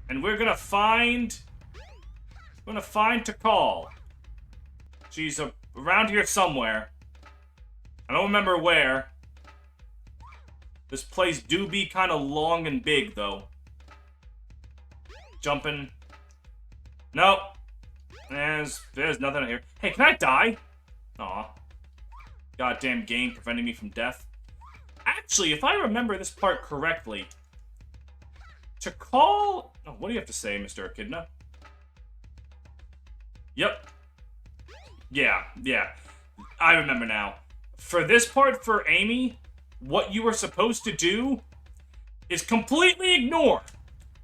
And we're gonna find... Tikal. She's around here somewhere. I don't remember where. This place do be kind of long and big, though. Jumping. Nope. There's nothing here. Hey, can I die? Aw. Goddamn game preventing me from death. Actually, if I remember this part correctly, Tikal... Oh, what do you have to say, Mr. Echidna? Yep. Yeah. I remember now. For this part, for Amy, what you were supposed to do is completely ignore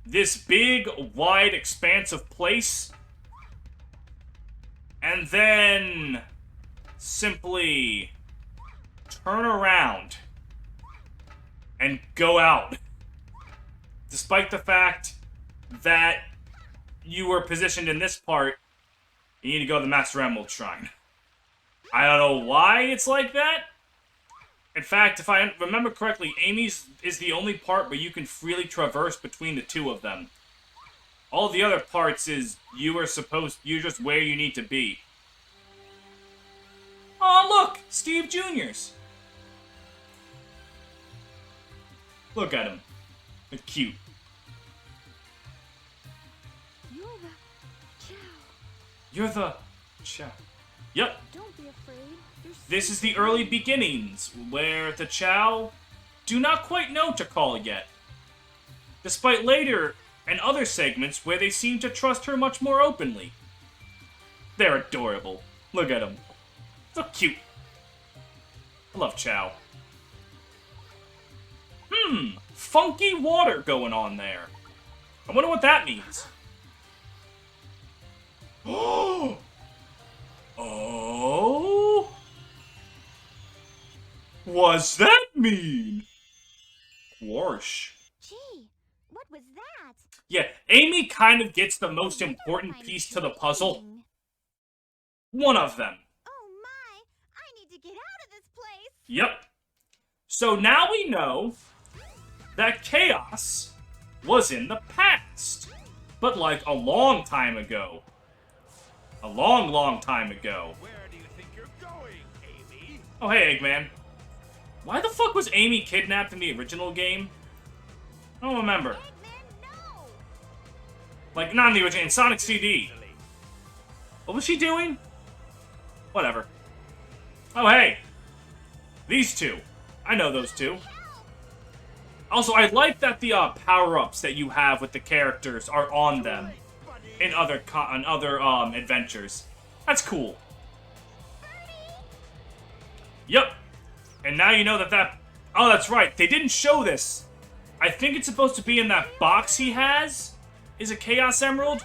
this big, wide expanse of place, and then simply turn around and go out. Despite the fact that you were positioned in this part, you need to go to the Master Emerald Shrine. I don't know why it's like that. In fact, if I remember correctly, Amy's is the only part where you can freely traverse between the two of them. All the other parts is you're just where you need to be. Oh, look! Steve Jr.'s. Look at him. It's cute. You're the Chow. Yep. Don't be afraid. This is the early beginnings, where the Chow do not quite know Tikal yet. Despite later and other segments where they seem to trust her much more openly. They're adorable. Look at them. So cute. I love Chow. Funky water going on there. I wonder what that means. Oh! What's that mean? Quarsh. Gee, what was that? Yeah, Amy kind of gets the most important piece to the puzzle. One of them. Oh my, I need to get out of this place. Yep. So now we know that Chaos was in the past. But like a long time ago. A long, long time ago. Where do you think you're going, Amy? Oh, hey, Eggman. Why the fuck was Amy kidnapped in the original game? I don't remember. Eggman, no! Like, not in the original, in Sonic CD. What was she doing? Whatever. Oh, hey. These two. I know those two. Also, I like that the power-ups that you have with the characters are on them in other adventures. That's cool. Yep. And now you know that... Oh, that's right. They didn't show this. I think it's supposed to be in that box he has. Is a Chaos Emerald?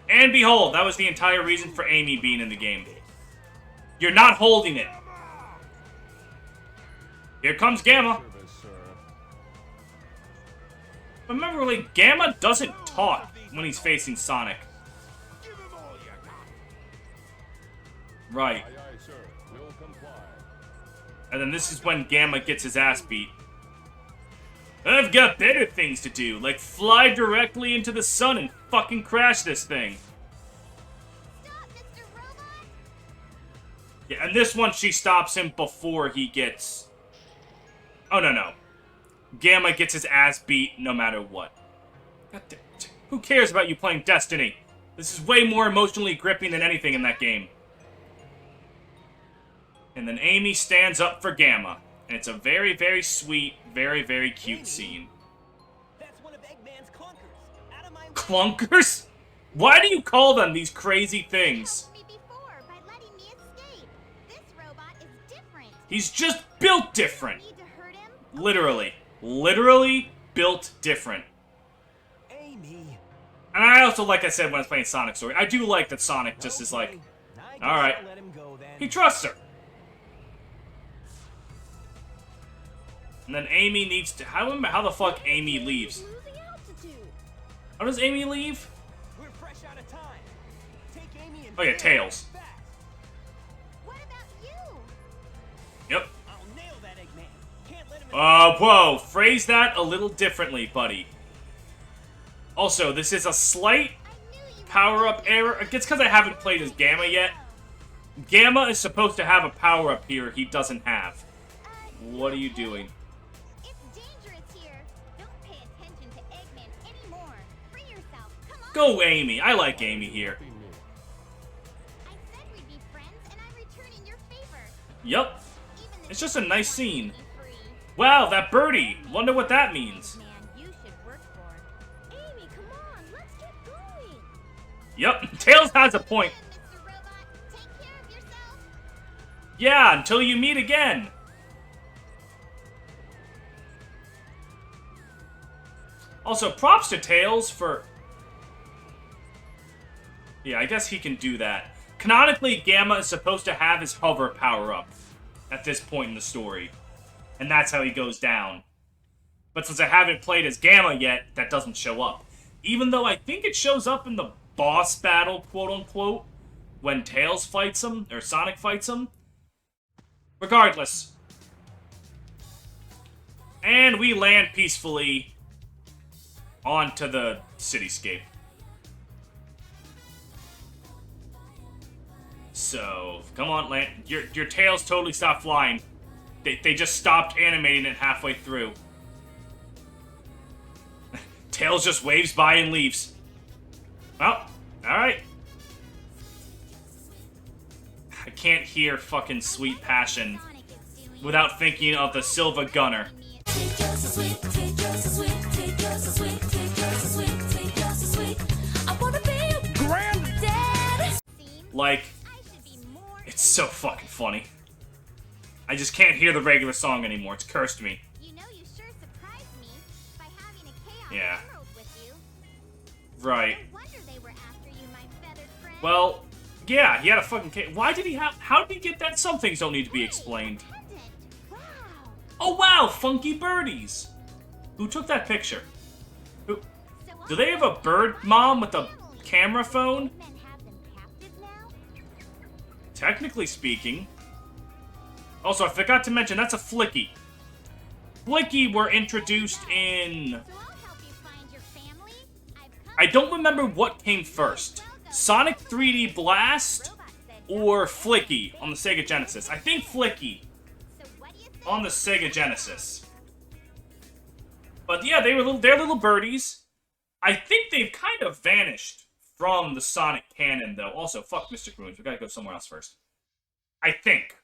And behold, that was the entire reason for Amy being in the game. You're not holding it. Here comes Gamma. Remember, like, Gamma doesn't talk when he's facing Sonic. Right. And then this is when Gamma gets his ass beat. I've got better things to do, like fly directly into the sun and fucking crash this thing. Stop, Mr. Robot! Yeah, and this one she stops him before he gets... Oh, no. Gamma gets his ass beat no matter what. Who cares about you playing Destiny? This is way more emotionally gripping than anything in that game. And then Amy stands up for Gamma. And it's a very, very sweet, very, very cute scene. That's one of Eggman's clunkers. Out of my Clunkers? Why do you call them these crazy things? You helped me before by letting me escape. This robot is different. He's just built different. Need to hurt him? Literally. Literally built different. Amy. And I also, like I said when I was playing Sonic Story, I do like that Sonic just is like, I guess alright. I'll let him go then. He trusts her. And then Amy needs to... I don't remember how the fuck Amy leaves. Losing altitude. How does Amy leave? We're fresh out of time. Take Amy and Oh yeah, Tails. fast. What about you? Yep. I'll nail that Eggman. Can't let him Whoa. Phrase that a little differently, buddy. Also, this is a slight I knew you power-up error. It's because I haven't played as Gamma yet. Gamma is supposed to have a power-up here he doesn't have. What are you doing? It's dangerous here. Don't pay attention to Eggman anymore. Free yourself. Come on. Go, Amy. I like Amy here. I said we'd be friends, and I'm returning your favor. Yup. Even the It's just a nice scene. be free. Wow, that birdie. Wonder what that means. Man, you should work for. Amy, come on. Let's get going. Yup. Tails has a point. Mr. Robot, take care of yourself. Yeah, until you meet again. Also, props to Tails for... Yeah, I guess he can do that. Canonically, Gamma is supposed to have his hover power-up at this point in the story. And that's how he goes down. But since I haven't played as Gamma yet, that doesn't show up. Even though I think it shows up in the boss battle, quote-unquote, when Tails fights him, or Sonic fights him. Regardless. And we land peacefully onto the cityscape. So, come on, land. Your tails totally stopped flying. They just stopped animating it halfway through. Tails just waves by and leaves. Well, alright. I can't hear fucking Sweet Passion Sonic is doing. without thinking of the Silva Gunner. Take yours so sweet, take yours so sweet, take yours so sweet, take yours so sweet, take yours so sweet. I wanna be your granddad. Seems Like, I should be more. it's so fucking funny. I just can't hear the regular song anymore. It's cursed me. You know you sure surprised me by having a chaos Yeah. emerald with you. Right. No wonder they were after you, my feathered friend. Well, yeah, he had a fucking... Why did he have... How did he get that? Some things don't need to be explained. Pendant. Wow. Oh, wow! Funky birdies! Who took that picture? Who... So Do they have a bird mom with a camera phone? Men have them captive now? Technically speaking. Also, I forgot to mention, that's a Flicky. Flicky were introduced in... So I'll help you find your family. I've come I don't remember what came first. Sonic 3D Blast Robot said or Flicky on the Sega Genesis. I think Flicky so what do you think? on the Sega Genesis. But yeah, they're little birdies. I think they've kind of vanished from the Sonic canon, though. Also, fuck Mr. Groons. We gotta go somewhere else first. I think.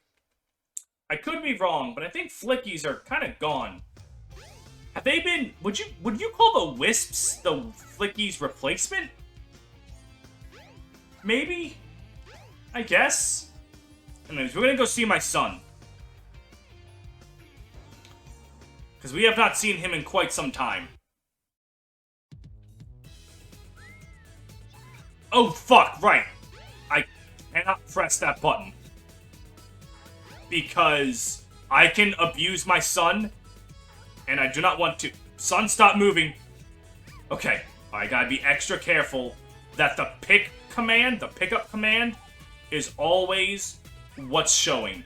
I could be wrong, but I think Flickies are kind of gone. Have they been... Would you call the Wisps the Flickies replacement? Maybe? I guess? Anyways, we're gonna go see my son. Because we have not seen him in quite some time. Oh, fuck, right. I cannot press that button. Because I can abuse my son, and I do not want to. Son, stop moving. Okay, I gotta be extra careful that the pickup command, is always what's showing.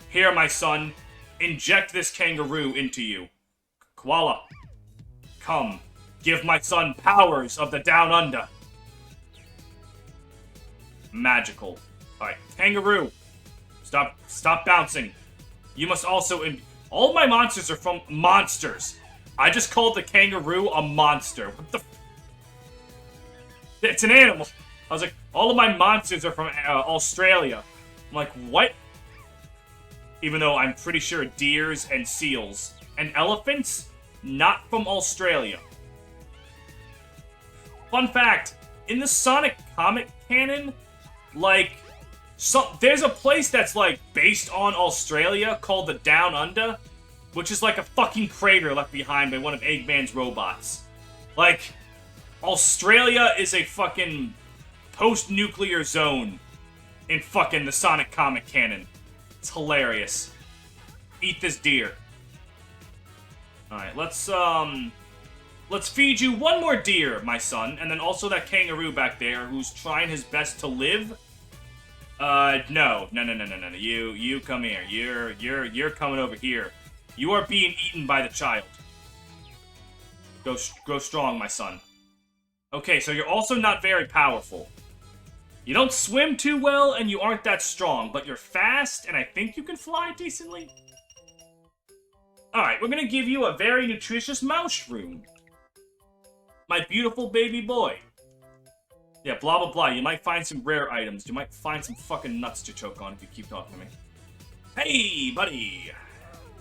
Here, my son, inject this kangaroo into you. Koala, come, give my son powers of the Down Under. Magical. Alright, kangaroo. Stop bouncing. You must also... All my monsters are from monsters. I just called the kangaroo a monster. What the... It's an animal. I was like, all of my monsters are from Australia. I'm like, what? Even though I'm pretty sure deers and seals and elephants, not from Australia. Fun fact, in the Sonic comic canon, like... there's a place that's, like, based on Australia called the Down Under, which is like a fucking crater left behind by one of Eggman's robots. Like, Australia is a fucking post-nuclear zone in fucking the Sonic comic canon. It's hilarious. Eat this deer. Alright, let's feed you one more deer, my son, and then also that kangaroo back there who's trying his best to live. No. You come here. You're coming over here. You are being eaten by the child. Go strong, my son. Okay, so you're also not very powerful. You don't swim too well, and you aren't that strong, but you're fast, and I think you can fly decently. Alright, we're gonna give you a very nutritious mushroom. My beautiful baby boy. Yeah, blah blah blah. You might find some rare items. You might find some fucking nuts to choke on if you keep talking to me. Hey, buddy!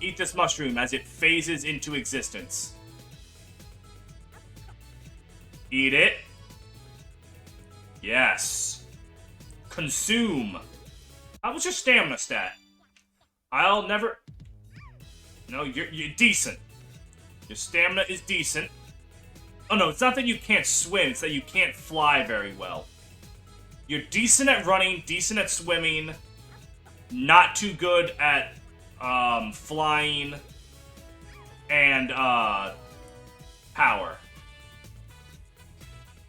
Eat this mushroom as it phases into existence. Eat it. Yes. Consume. How was your stamina stat? I'll never... No, you're decent. Your stamina is decent. Oh no, it's not that you can't swim, it's that you can't fly very well. You're decent at running, decent at swimming, not too good at flying, and power.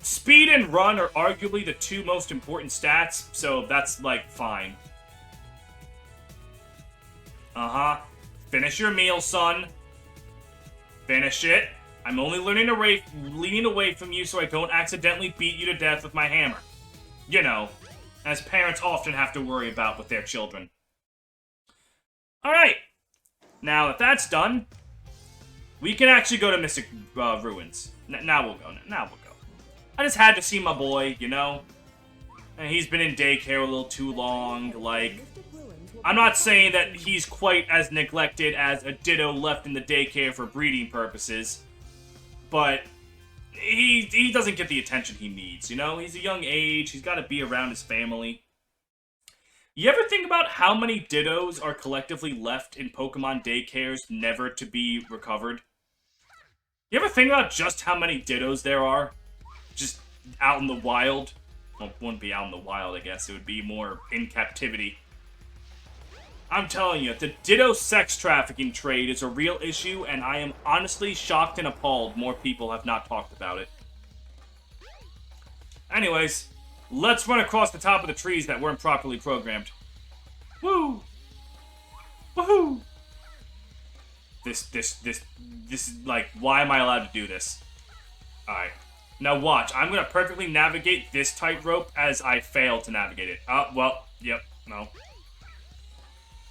Speed and run are arguably the two most important stats, so that's, like, fine. Uh-huh. Finish your meal, son. Finish it. I'm only leaning away from you so I don't accidentally beat you to death with my hammer. You know, as parents often have to worry about with their children. Alright. Now that that's done, we can actually go to Mystic Ruins. Now we'll go. Now we'll go. I just had to see my boy, you know? And he's been in daycare a little too long, like... I'm not saying that he's quite as neglected as a Ditto left in the daycare for breeding purposes, but he doesn't get the attention he needs, you know? He's a young age, he's got to be around his family. You ever think about how many Dittos are collectively left in Pokemon daycares never to be recovered? You ever think about just how many Dittos there are? Just out in the wild? Well, it wouldn't be out in the wild, I guess. It would be more in captivity. I'm telling you, the Ditto sex trafficking trade is a real issue, and I am honestly shocked and appalled more people have not talked about it. Anyways, let's run across the top of the trees that weren't properly programmed. Woo! Woohoo! This is like, why am I allowed to do this? Alright. Now watch, I'm gonna perfectly navigate this tightrope as I fail to navigate it. Oh, well, yep, no.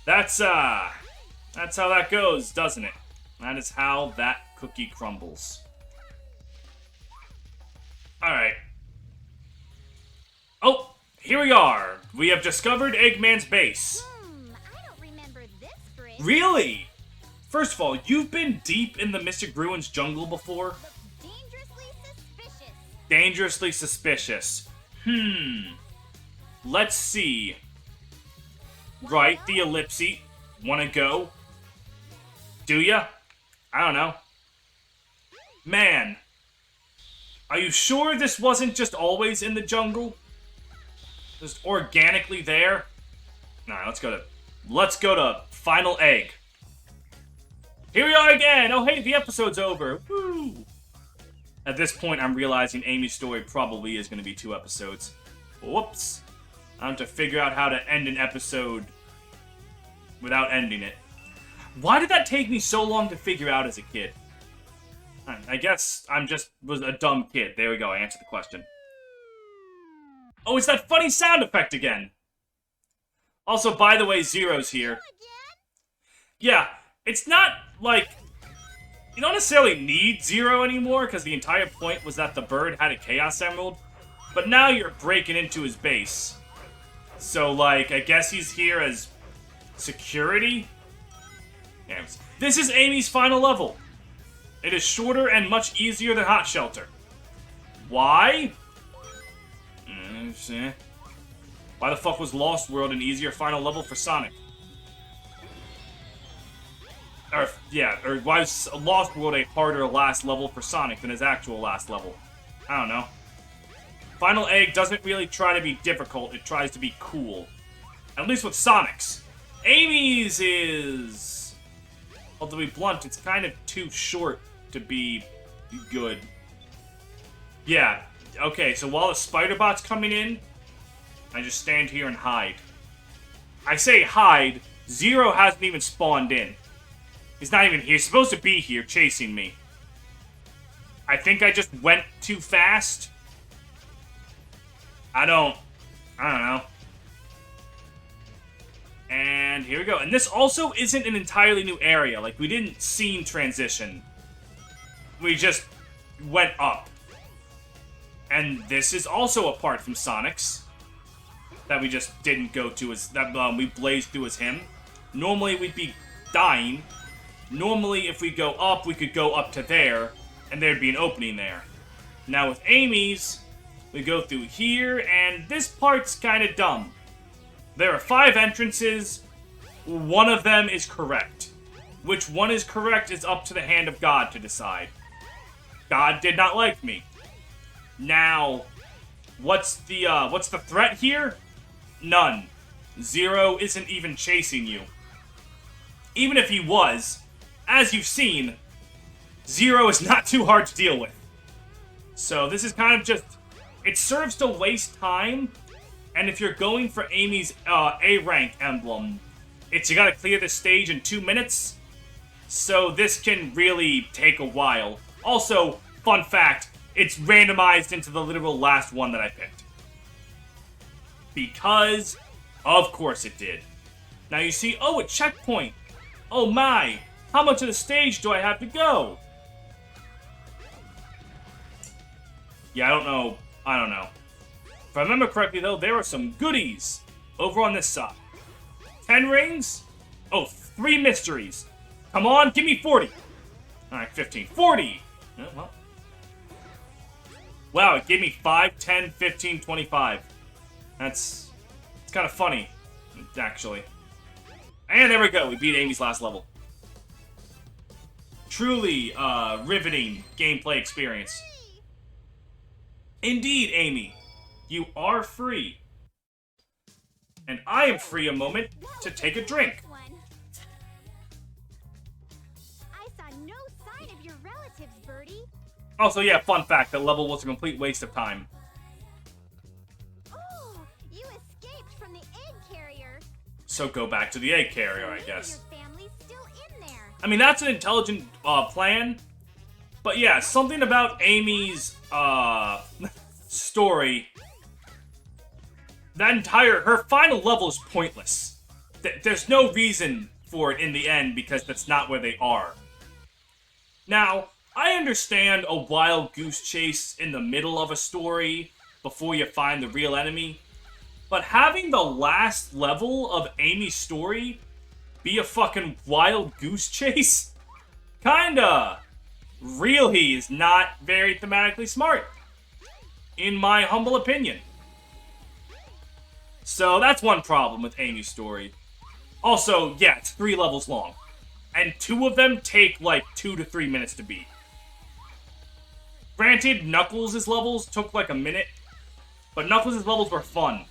That's how that goes, doesn't it? That is how that cookie crumbles. Alright. Oh, here we are. We have discovered Eggman's base. I don't remember this bridge. Really? First of all, you've been deep in the Mystic Ruins jungle before? Dangerously suspicious. Dangerously suspicious. Let's see. Right, the ellipse. Wanna go? Do ya? I don't know. Man. Are you sure this wasn't just always in the jungle? Just organically there? Alright, let's go to Final Egg. Here we are again! Oh hey, the episode's over. Woo! At this point, I'm realizing Amy's story probably is going to be 2 episodes. Whoops. I have to figure out how to end an episode without ending it. Why did that take me so long to figure out as a kid? I guess was a dumb kid. There we go, I answered the question. Oh, it's that funny sound effect again! Also, by the way, Zero's here. Yeah, it's not, like... You don't necessarily need Zero anymore, because the entire point was that the bird had a Chaos Emerald. But now you're breaking into his base. So, like, I guess he's here as security? Anyways, this is Amy's final level. It is shorter and much easier than Hot Shelter. Why? Why the fuck was Lost World an easier final level for Sonic? Or why was Lost World a harder last level for Sonic than his actual last level? I don't know. Final Egg doesn't really try to be difficult, it tries to be cool. At least with Sonic's. Amy's is... Well, to be blunt, it's kind of too short to be good. Yeah, okay, so while the spider bot's coming in, I just stand here and hide. I say hide, Zero hasn't even spawned in. He's not even here. He's supposed to be here chasing me. I think I just went too fast. I don't know. And here we go. And this also isn't an entirely new area. Like, we didn't scene transition. We just went up. And this is also apart from Sonic's. That we just didn't go to as... that we blazed through as him. Normally, we'd be dying. Normally, if we go up, we could go up to there. And there'd be an opening there. Now, with Amy's, we go through here. And this part's kind of dumb. There are 5 entrances. One of them is correct. Which one is correct is up to the hand of God to decide. God did not like me. Now, what's the threat here? None. Zero isn't even chasing you. Even if he was, as you've seen, Zero is not too hard to deal with. So this is kind of just... it serves to waste time. And if you're going for Amy's A rank emblem, it's you gotta clear the stage in 2 minutes. So this can really take a while. Also, fun fact, it's randomized into the literal last one that I picked. Because, of course it did. Now you see, oh, a checkpoint. Oh my, how much of the stage do I have to go? Yeah, I don't know. If I remember correctly, though, there are some goodies over on this side. 10 rings? Oh, 3 mysteries. Come on, give me 40. Alright, 15. 40! Oh, well. Wow, it gave me 5, 10, 15, 25. It's kind of funny, actually. And there we go, we beat Amy's last level. Truly, riveting gameplay experience. Indeed, Amy. You are free. And I am free a moment to take a drink. I saw no sign of your relatives, Birdie. Also, yeah, fun fact, that level was a complete waste of time. Oh, you escaped from the egg carrier. So go back to the egg carrier, I Maybe guess. your family's still in there. I mean, that's an intelligent plan. But yeah, something about Amy's story. Her final level is pointless. There's no reason for it in the end because that's not where they are. Now, I understand a wild goose chase in the middle of a story before you find the real enemy, but having the last level of Amy's story be a fucking wild goose chase? Kinda. Really is not very thematically smart. In my humble opinion. So that's one problem with Amy's story. Also, yeah, it's 3 levels long. And 2 of them take like 2 to 3 minutes to beat. Granted, Knuckles' levels took like a minute, but Knuckles' levels were fun.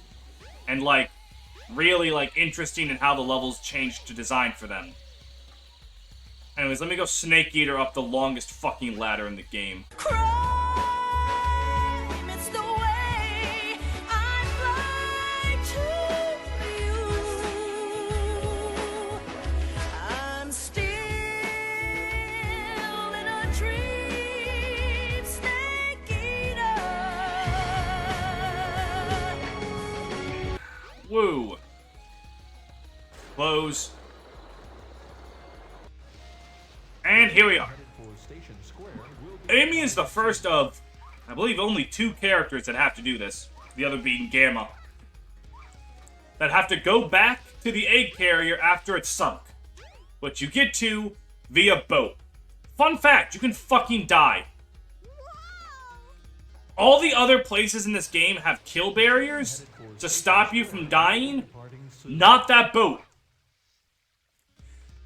And like, really like interesting in how the levels changed to design for them. Anyways, let me go Snake Eater up the longest fucking ladder in the game. Crime, it's the way I fly to you. I'm still in a dream, Snake Eater. Woo. Close. And here we are. Amy is the first of, I believe, only 2 characters that have to do this. The other being Gamma. That have to go back to the egg carrier after it's sunk. But you get to via boat. Fun fact, you can fucking die. All the other places in this game have kill barriers to stop you from dying. Not that boat.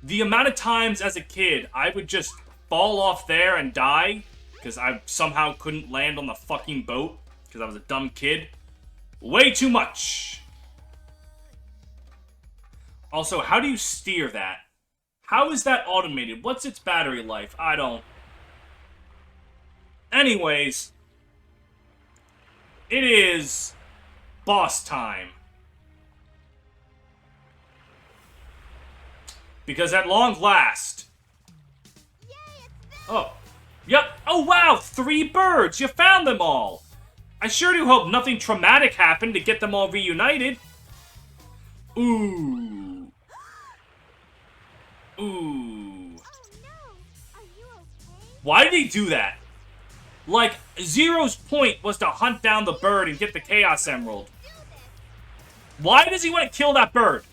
The amount of times as a kid I would just fall off there and die because I somehow couldn't land on the fucking boat because I was a dumb kid. Way too much. Also, how do you steer that? How is that automated? What's its battery life? I don't... Anyways, it is boss time. Because at long last... Oh. Yep. Oh, wow! 3 birds! You found them all! I sure do hope nothing traumatic happened to get them all reunited. Ooh. Ooh. Oh no! Are you okay? Why did he do that? Like, Zero's point was to hunt down the bird and get the Chaos Emerald. Do this! Why does he want to kill that bird?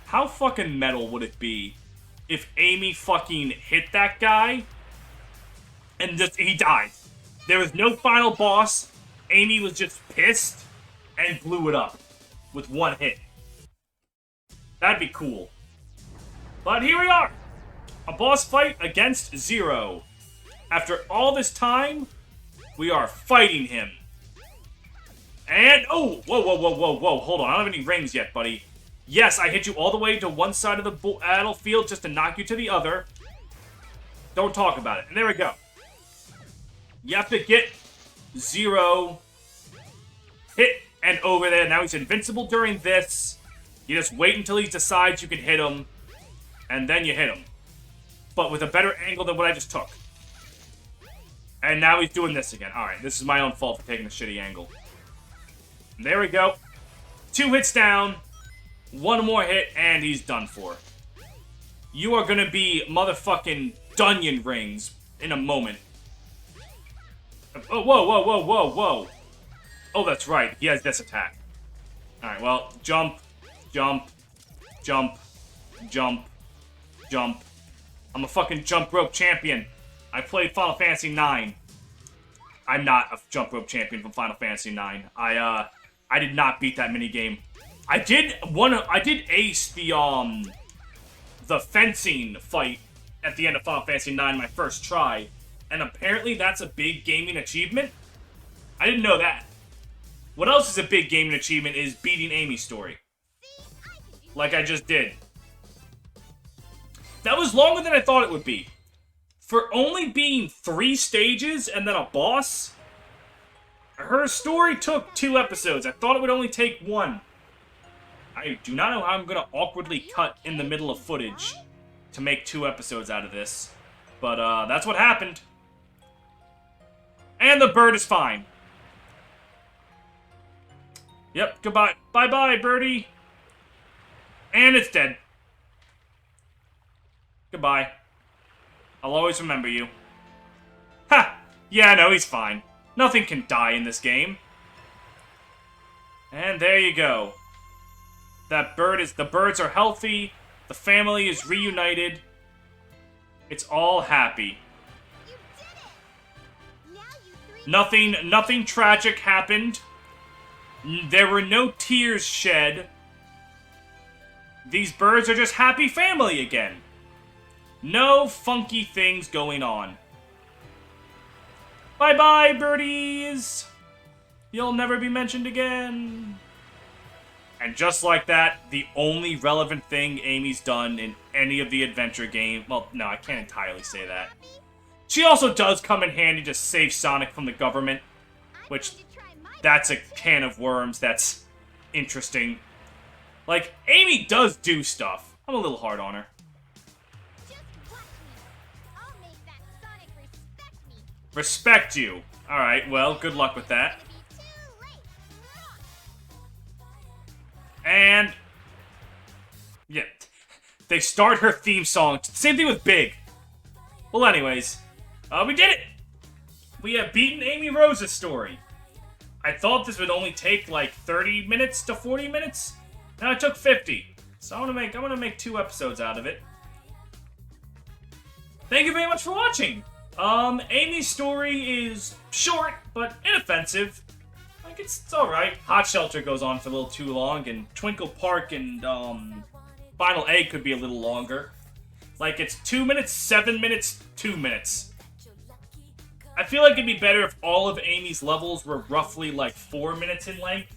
How fucking metal would it be if Amy fucking hit that guy and just he died? There was no final boss. Amy was just pissed and blew it up with one hit. That'd be cool. But here we are. A boss fight against Zero. After all this time, we are fighting him. And, oh, whoa, hold on. I don't have any rings yet, buddy. Yes, I hit you all the way to one side of the battlefield just to knock you to the other. Don't talk about it. And there we go. You have to get Zero hit and over there. Now he's invincible during this. You just wait until he decides you can hit him, and then you hit him. But with a better angle than what I just took. And now he's doing this again. Alright, this is my own fault for taking a shitty angle. And there we go. 2 hits down. 1 more hit, and he's done for. You are gonna be motherfucking Dunyan rings in a moment. Oh, whoa. Oh, that's right. He has this attack. Alright, well, jump. I'm a fucking jump rope champion. I played Final Fantasy IX. I'm not a jump rope champion from Final Fantasy IX. I did not beat that minigame. I did ace the fencing fight at the end of Final Fantasy IX my first try, and apparently that's a big gaming achievement. I didn't know that. What else is a big gaming achievement is beating Amy's story. Like I just did. That was longer than I thought it would be. For only being 3 stages and then a boss, her story took 2 episodes. I thought it would only take 1. I do not know how I'm gonna awkwardly cut in the middle of footage to make 2 episodes out of this. But, that's what happened. And the bird is fine. Yep, goodbye. Bye-bye, birdie. And it's dead. Goodbye. I'll always remember you. Ha! Yeah, no, he's fine. Nothing can die in this game. And there you go. The birds are healthy. The family is reunited. It's all happy. You did it! Now you 3 Nothing tragic happened. There were no tears shed. These birds are just happy family again. No funky things going on. Bye-bye, birdies! You'll never be mentioned again. And just like that, the only relevant thing Amy's done in any of the adventure games... Well, no, I can't entirely say that. She also does come in handy to save Sonic from the government. Which, that's a can of worms that's interesting. Like, Amy does do stuff. I'm a little hard on her. just watch me. I'll make that Sonic respect me. Respect you. Alright, well, good luck with that. It'll be too late. And... yeah. They start her theme song. Same thing with Big. Well, anyways. We did it! We have beaten Amy Rose's story. I thought this would only take like 30 minutes to 40 minutes. Now it took 50. So I'm gonna make 2 episodes out of it. Thank you very much for watching. Amy's story is short, but inoffensive. Like, it's alright. Hot Shelter goes on for a little too long, and Twinkle Park and, Final Egg could be a little longer. Like, it's 2 minutes, 7 minutes, 2 minutes. I feel like it'd be better if all of Amy's levels were roughly, like, 4 minutes in length.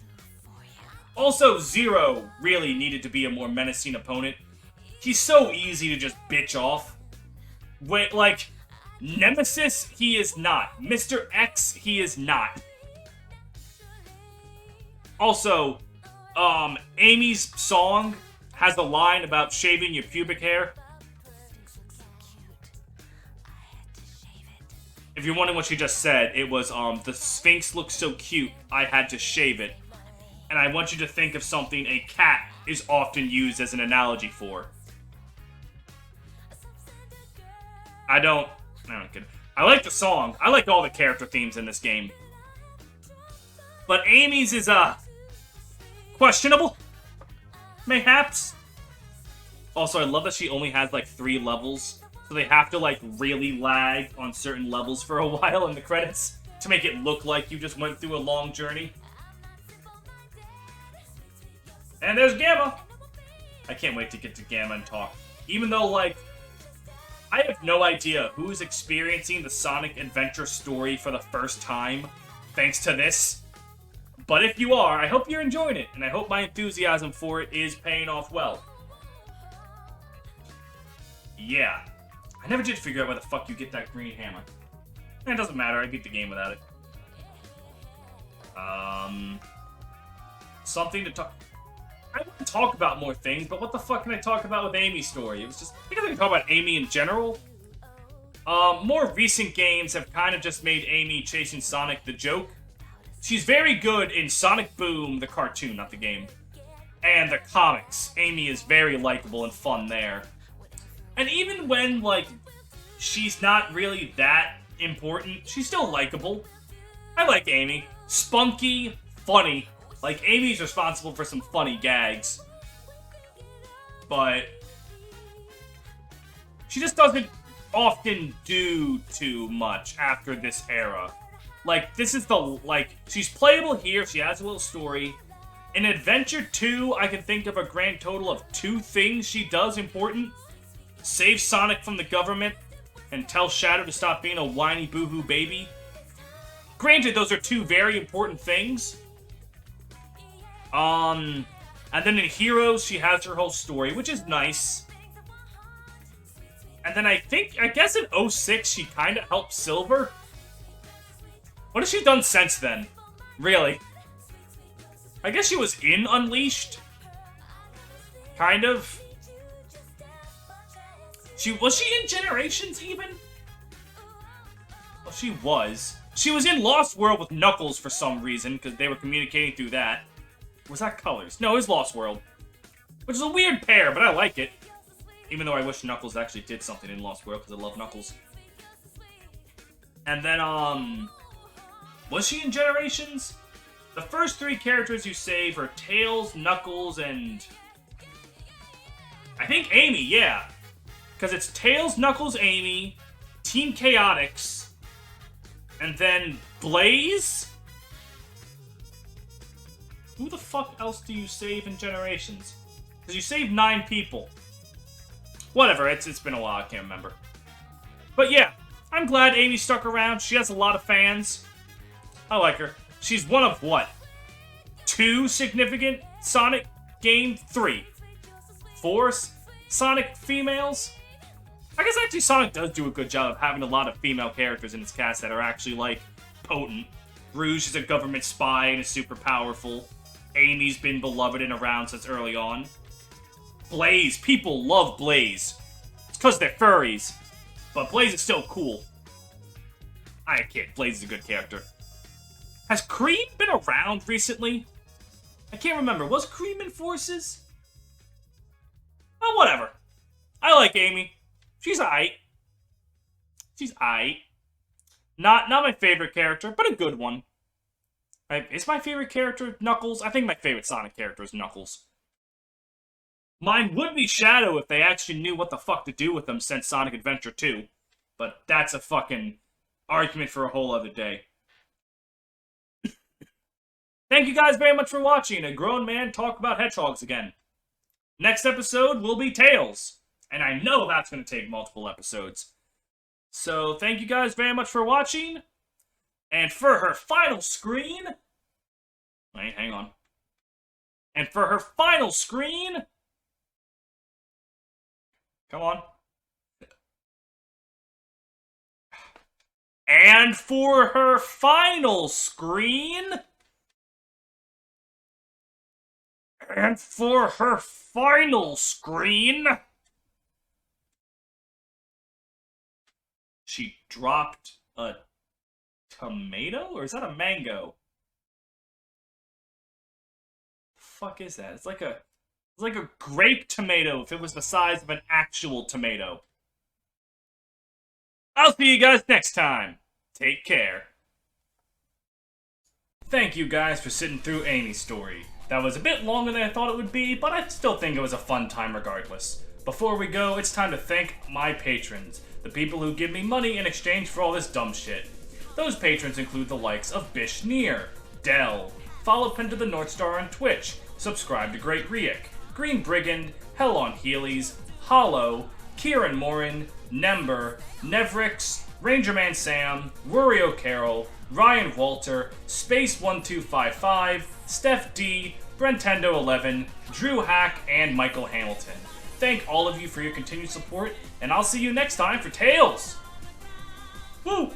Also, Zero really needed to be a more menacing opponent. He's so easy to just bitch off. Wait, like, Nemesis, he is not. Mr. X, he is not. Also, Amy's song has a line about shaving your pubic hair. If you're wondering what she just said, it was, the Sphinx looks so cute, I had to shave it. And I want you to think of something a cat is often used as an analogy for. I don't kid. I like the song. I like all the character themes in this game. But Amy's is, questionable. Mayhaps. Also, I love that she only has, like, 3 levels. So they have to, like, really lag on certain levels for a while in the credits to make it look like you just went through a long journey. And there's Gamma! I can't wait to get to Gamma and talk. Even though, like, I have no idea who's experiencing the Sonic Adventure story for the first time, thanks to this. But if you are, I hope you're enjoying it, and I hope my enthusiasm for it is paying off well. Yeah. I never did figure out where the fuck you get that green hammer. It doesn't matter, I beat the game without it. Something to talk... I want to talk about more things, but what the fuck can I talk about with Amy's story? It was just... I guess I can talk about Amy in general. More recent games have kind of just made Amy chasing Sonic the joke. She's very good in Sonic Boom, the cartoon, not the game. And the comics. Amy is very likable and fun there. And even when, like, she's not really that important, she's still likable. I like Amy. Spunky, funny. Like, Amy's responsible for some funny gags. But she just doesn't often do too much after this era. Like, this is the, like, she's playable here, she has a little story. In Adventure 2, I can think of a grand total of 2 things she does important. Save Sonic from the government, and tell Shadow to stop being a whiny boohoo baby. Granted, those are 2 very important things. And then in Heroes, she has her whole story, which is nice. And then I guess in 06, she kind of helped Silver. What has she done since then? Really? I guess she was in Unleashed. Kind of. Was she in Generations, even? Well, she was. She was in Lost World with Knuckles for some reason, because they were communicating through that. Was that Colors? No, it was Lost World. Which is a weird pair, but I like it. Even though I wish Knuckles actually did something in Lost World, because I love Knuckles. And then, was she in Generations? The first 3 characters you save are Tails, Knuckles, and... I think Amy, yeah. Because it's Tails, Knuckles, Amy, Team Chaotix, and then Blaze? Who the fuck else do you save in Generations? Because you saved 9 people. Whatever, it's been a while, I can't remember. But yeah, I'm glad Amy stuck around. She has a lot of fans. I like her. She's one of, what? 2 significant Sonic game? 3. 4 Sonic females? I guess actually Sonic does do a good job of having a lot of female characters in his cast that are actually, like, potent. Rouge is a government spy and is super powerful. Amy's been beloved and around since early on. Blaze. People love Blaze. It's because they're furries. But Blaze is still cool. I kid. Blaze is a good character. Has Cream been around recently? I can't remember. Was Cream in Forces? Oh, whatever. I like Amy. She's aight. She's aight. Not my favorite character, but a good one. Is my favorite character Knuckles? I think my favorite Sonic character is Knuckles. Mine would be Shadow if they actually knew what the fuck to do with them since Sonic Adventure 2. But that's a fucking argument for a whole other day. Thank you guys very much for watching. A grown man talk about hedgehogs again. Next episode will be Tails. And I know that's going to take multiple episodes. So, thank you guys very much for watching. And for her final screen... Wait, hang on. And for her final screen... Come on. And for her final screen... And for her final screen... She dropped a tomato? Or is that a mango? The fuck is that? It's like a grape tomato if it was the size of an actual tomato. I'll see you guys next time. Take care. Thank you guys for sitting through Amy's story. That was a bit longer than I thought it would be, but I still think it was a fun time regardless. Before we go, it's time to thank my patrons, the people who give me money in exchange for all this dumb shit. Those patrons include the likes of Bish Neer, Dell, follow Pen to the North Star on Twitch, subscribe to Great Riek, Green Brigand, Hell on Heelys, Hollow, Kieran Morin, Nember, Nevrix, Rangerman Sam, Rurio Carroll, Ryan Walter, Space1255, Steph D, Brentendo11, Drew Hack, and Michael Hamilton. Thank all of you for your continued support, and I'll see you next time for Tales! Woo!